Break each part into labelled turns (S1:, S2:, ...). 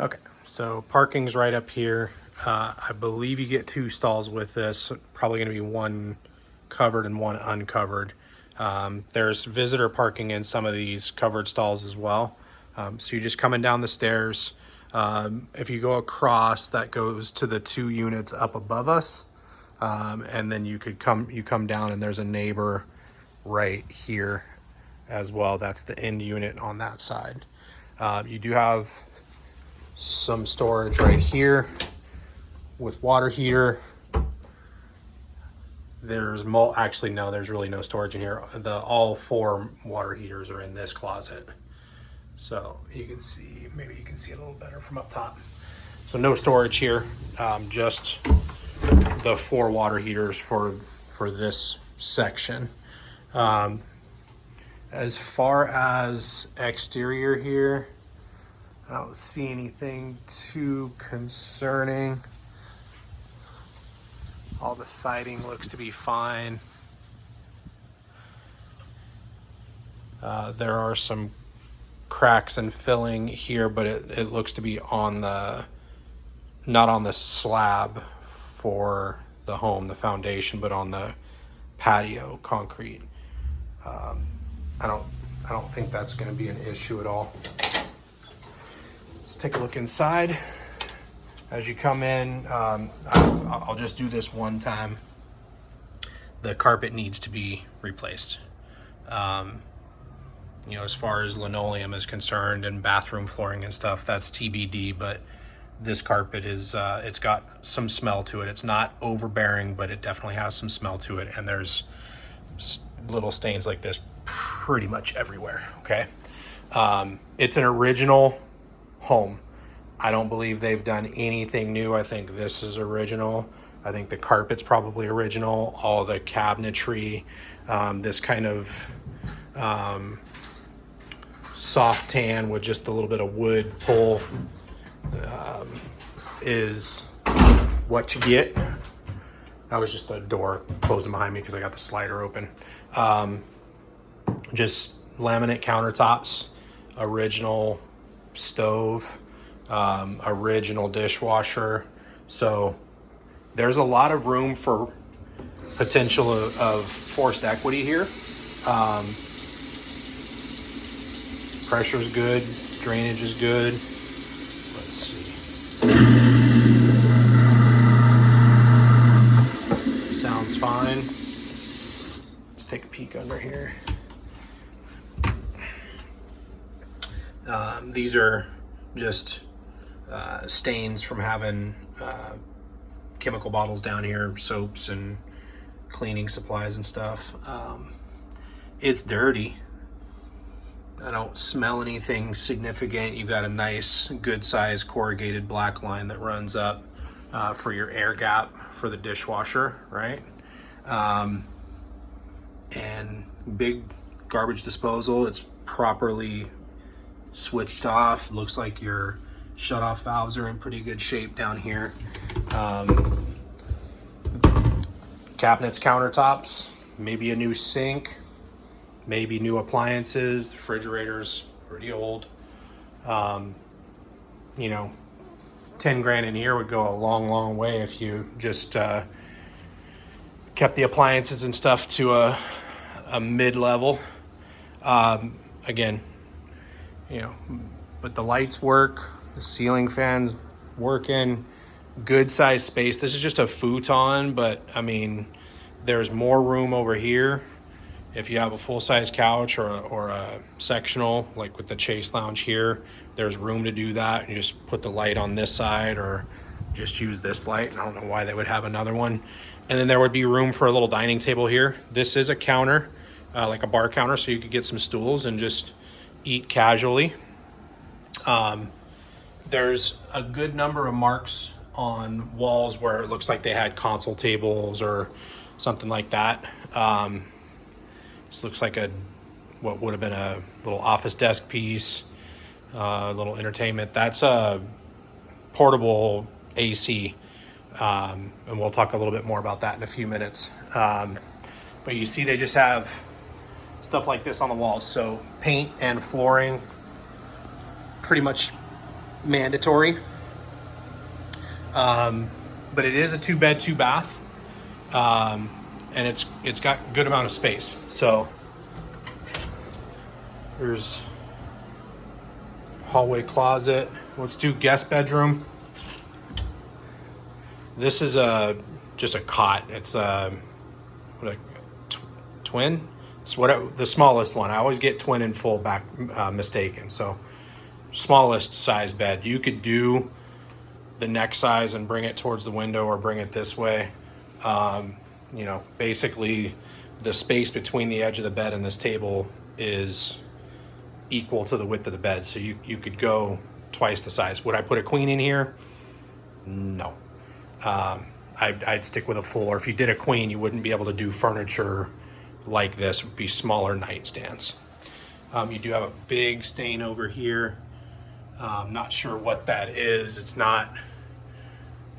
S1: Okay, so parking's right up here. I believe you get 2 stalls with this, probably gonna be one covered and one uncovered. There's visitor parking in some of these covered stalls as well. So you're just coming down the stairs. If you go across, that goes to the 2 units up above us. And then you come down and there's a neighbor right here as well. That's the end unit on that side. You do have some storage right here with water heater. Actually, no, there's really no storage in here. All 4 water heaters are in this closet. So you can see, maybe you can see a little better from up top. So no storage here, just the 4 water heaters for this section. As far as exterior here, I don't see anything too concerning. All the siding looks to be fine. There are some cracks and filling here, but it looks to be on not on the slab for the home, the foundation, but on the patio concrete. I don't think that's going to be an issue at all. Let's take a look inside. As you come in, I'll just do this one time. The carpet needs to be replaced. You know, as far as linoleum is concerned and bathroom flooring and stuff, that's TBD, but this carpet is, it's got some smell to it. It's not overbearing, but it definitely has some smell to it. And there's little stains like this pretty much everywhere, okay? It's an original home. I don't believe they've done anything new. I think this is original. I think the carpet's probably original. All the cabinetry, this kind of soft tan with just a little bit of wood pull is what you get. That was just a door closing behind me because I got the slider open. Just laminate countertops, original stove, original dishwasher. So there's a lot of room for potential of forced equity here. Pressure's good, drainage is good. Let's see. Sounds fine. Let's take a peek under here. These are just stains from having chemical bottles down here, soaps and cleaning supplies and stuff. It's dirty. I don't smell anything significant. You've got a nice, good size corrugated black line that runs up for your air gap for the dishwasher, right? And big garbage disposal. It's properly switched off. Looks like your shut-off valves are in pretty good shape down here. Cabinets, countertops, maybe a new sink, maybe new appliances. Refrigerator's pretty old. You know, 10 grand in here would go a long way if you just kept the appliances and stuff to a mid-level. Again, you know, but the lights work, the ceiling fan's working, good size space. This is just a futon, but I mean, there's more room over here. If you have a full-size couch or a sectional, like with the Chase Lounge here, there's room to do that. You just put the light on this side or just use this light. I don't know why they would have another one. And then there would be room for a little dining table here. This is a counter, like a bar counter, so you could get some stools and just eat casually. There's a good number of marks on walls where it looks like they had console tables or something like that. This looks like what would have been a little office desk piece, a little entertainment. That's a portable AC, and we'll talk a little bit more about that in a few minutes. But you see they just have stuff like this on the walls. So paint and flooring, pretty much mandatory. But it is a 2-bed, 2-bath. And it's got good amount of space. So there's hallway closet. Let's do guest bedroom. This is just a cot. It's twin. It's the smallest one. I always get twin and full back mistaken. So smallest size bed. You could do the neck size and bring it towards the window or bring it this way. You know, basically the space between the edge of the bed and this table is equal to the width of the bed. So you could go twice the size. Would I put a queen in here? No. I'd stick with a full, or if you did a queen, you wouldn't be able to do furniture like this. It would be smaller nightstands. You do have a big stain over here. Not sure what that is. It's not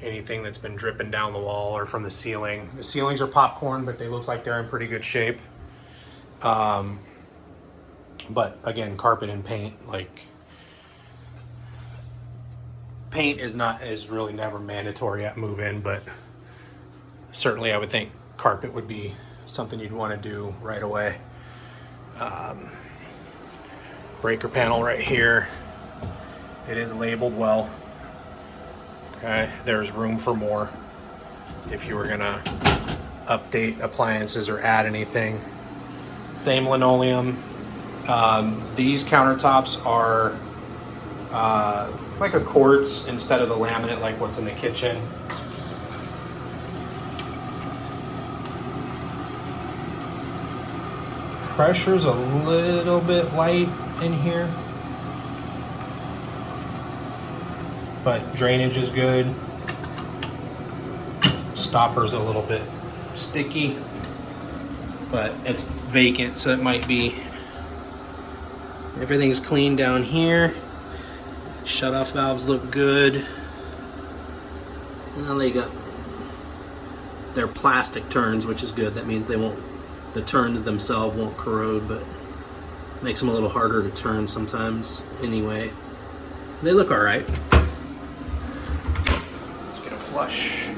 S1: anything that's been dripping down the wall or from the ceiling. The ceilings are popcorn, but they look like they're in pretty good shape. But again, carpet and paint, like paint is really never mandatory at move-in, but certainly I would think carpet would be something you'd want to do right away. Breaker panel right here. It is labeled well. Okay, there's room for more if you were gonna update appliances or add anything. Same linoleum. These countertops are like a quartz instead of the laminate like what's in the kitchen. Pressure's a little bit light in here, but drainage is good. Stopper's a little bit sticky, but it's vacant, so it might be. Everything's clean down here. Shut-off valves look good. Well, they got their plastic turns, which is good. That means the turns themselves won't corrode, but makes them a little harder to turn sometimes anyway. They look all right. Let's get a flush.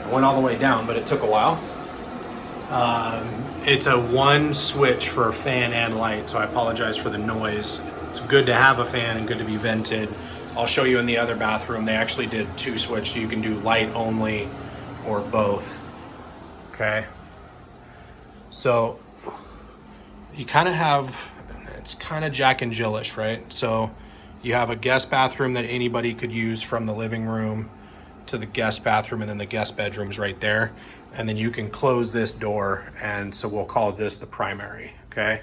S1: Went all the way down, but it took a while. It's a one switch for fan and light, so I apologize for the noise. It's good to have a fan and good to be vented. I'll show you in the other bathroom, they actually did 2 switch, so you can do light only or both. Okay. So you kind of have, it's kind of Jack and Jill-ish, right? So you have a guest bathroom that anybody could use from the living room to the guest bathroom, and then the guest bedroom's right there. And then you can close this door, and so we'll call this the primary, okay?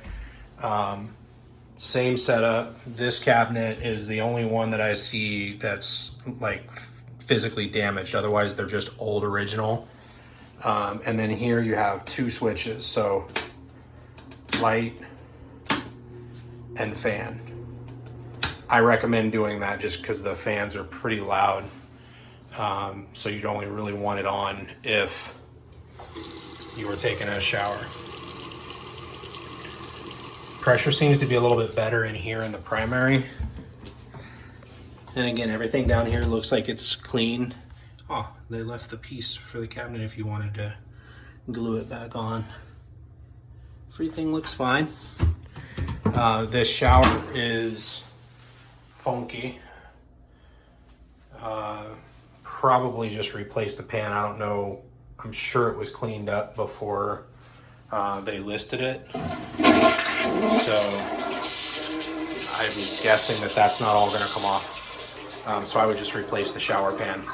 S1: Same setup. This cabinet is the only one that I see that's like physically damaged. Otherwise, they're just old original. And then here you have 2 switches, so light and fan. I recommend doing that just because the fans are pretty loud. So you'd only really want it on if you were taking a shower. Pressure seems to be a little bit better in here in the primary. And again, everything down here looks like it's clean. Oh, they left the piece for the cabinet if you wanted to glue it back on. Everything looks fine. This shower is funky. Probably just replace the pan. I don't know. I'm sure it was cleaned up before they listed it. So I'm guessing that that's not all going to come off. So I would just replace the shower pan.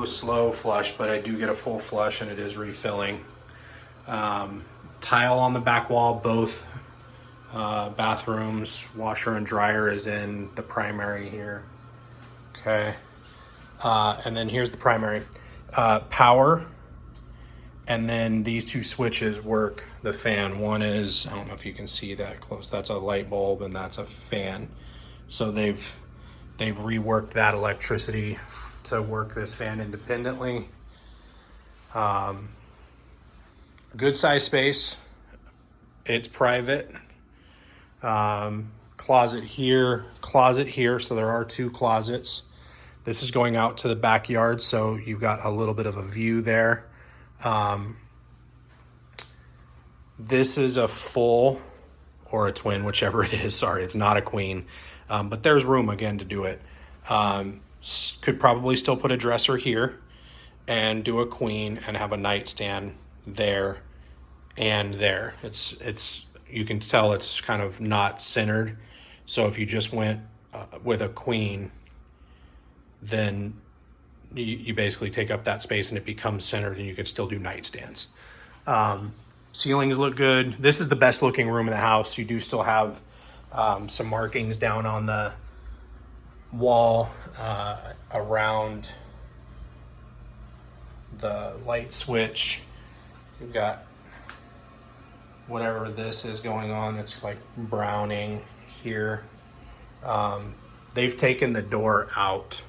S1: Slow flush, but I do get a full flush and it is refilling. Tile on the back wall, both bathrooms, washer and dryer is in the primary here. Okay. And then here's the primary. Power, and then these 2 switches work the fan. One is, I don't know if you can see that close, that's a light bulb and that's a fan. So they've reworked that electricity to work this fan independently. Good size space. It's private. Closet here, so there are 2 closets. This is going out to the backyard, so you've got a little bit of a view there. This is a full or a twin, whichever it is. Sorry, it's not a queen, but there's room again to do it. Could probably still put a dresser here and do a queen and have a nightstand there and there. It's you can tell it's kind of not centered. So if you just went with a queen, then you basically take up that space and it becomes centered, and you can still do nightstands. Ceilings look good. This is the best looking room in the house. You do still have some markings down on the wall around the light switch. You've got whatever this is going on. It's like browning here. They've taken the door out.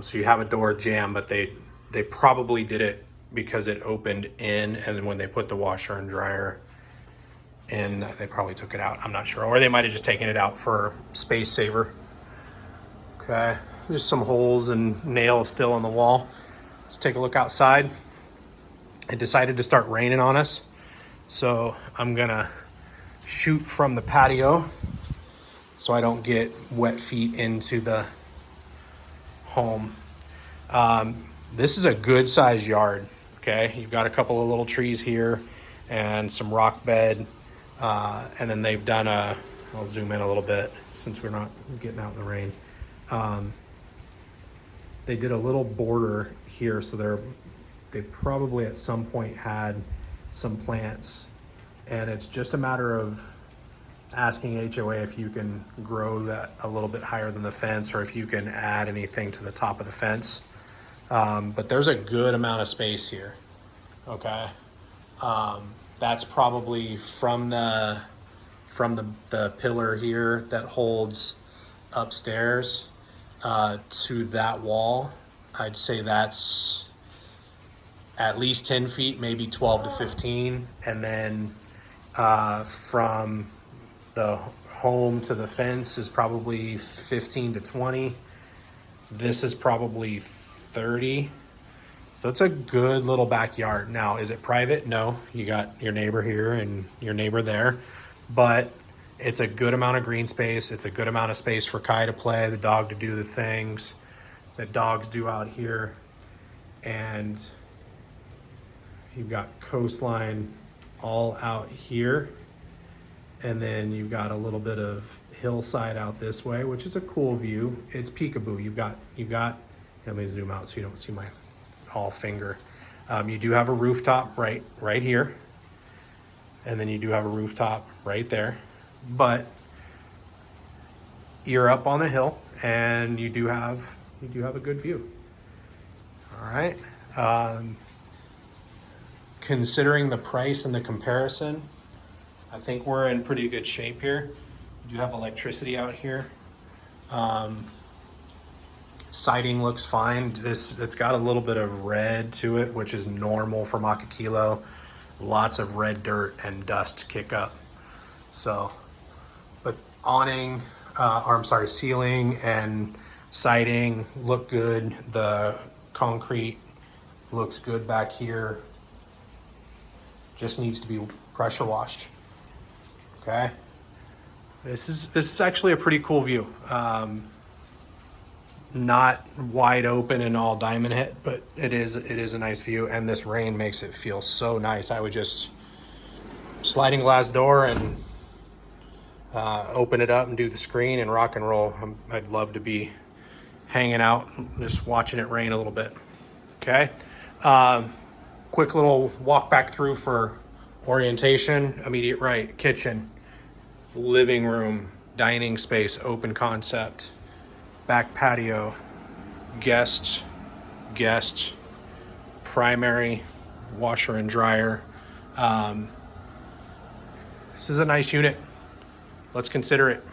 S1: So you have a door jamb, but they probably did it because it opened in, and then when they put the washer and dryer in, they probably took it out. I'm not sure. Or they might have just taken it out for space saver. Okay, there's some holes and nails still on the wall. Let's take a look outside. It decided to start raining on us, so I'm gonna shoot from the patio so I don't get wet feet into the home. This is a good sized yard. Okay, you've got a couple of little trees here and some rock bed, and then they've done I'll zoom in a little bit since we're not getting out in the rain. They did a little border here, so they probably at some point had some plants, and it's just a matter of asking HOA if you can grow that a little bit higher than the fence, or if you can add anything to the top of the fence. But there's a good amount of space here. Okay, that's probably from the pillar here that holds upstairs to that wall. I'd say that's at least 10 feet, maybe 12 to 15, and then from the home to the fence is probably 15 to 20. This is probably 30. So it's a good little backyard. Now, is it private? No, you got your neighbor here and your neighbor there, but it's a good amount of green space. It's a good amount of space for Kai to play, the dog to do the things that dogs do out here. And you've got coastline all out here. And then you've got a little bit of hillside out this way, which is a cool view. It's peekaboo. You've got, let me zoom out so you don't see my all finger. You do have a rooftop right here. And then you do have a rooftop right there. But you're up on the hill and you do have a good view. All right. Considering the price and the comparison, I think we're in pretty good shape here. We do have electricity out here. Siding looks fine. It's got a little bit of red to it, which is normal for Makakilo. Lots of red dirt and dust kick up. So, but ceiling and siding look good. The concrete looks good back here. Just needs to be pressure washed. Okay. This is actually a pretty cool view. Not wide open and all diamond hit, but it is a nice view, and this rain makes it feel so nice. I would just sliding glass door and open it up and do the screen and rock and roll. I'd love to be hanging out, just watching it rain a little bit. Okay. Quick little walk back through for orientation. Immediate right, kitchen, living room, dining space, open concept, back patio, guest, primary, washer and dryer. This is a nice unit. Let's consider it.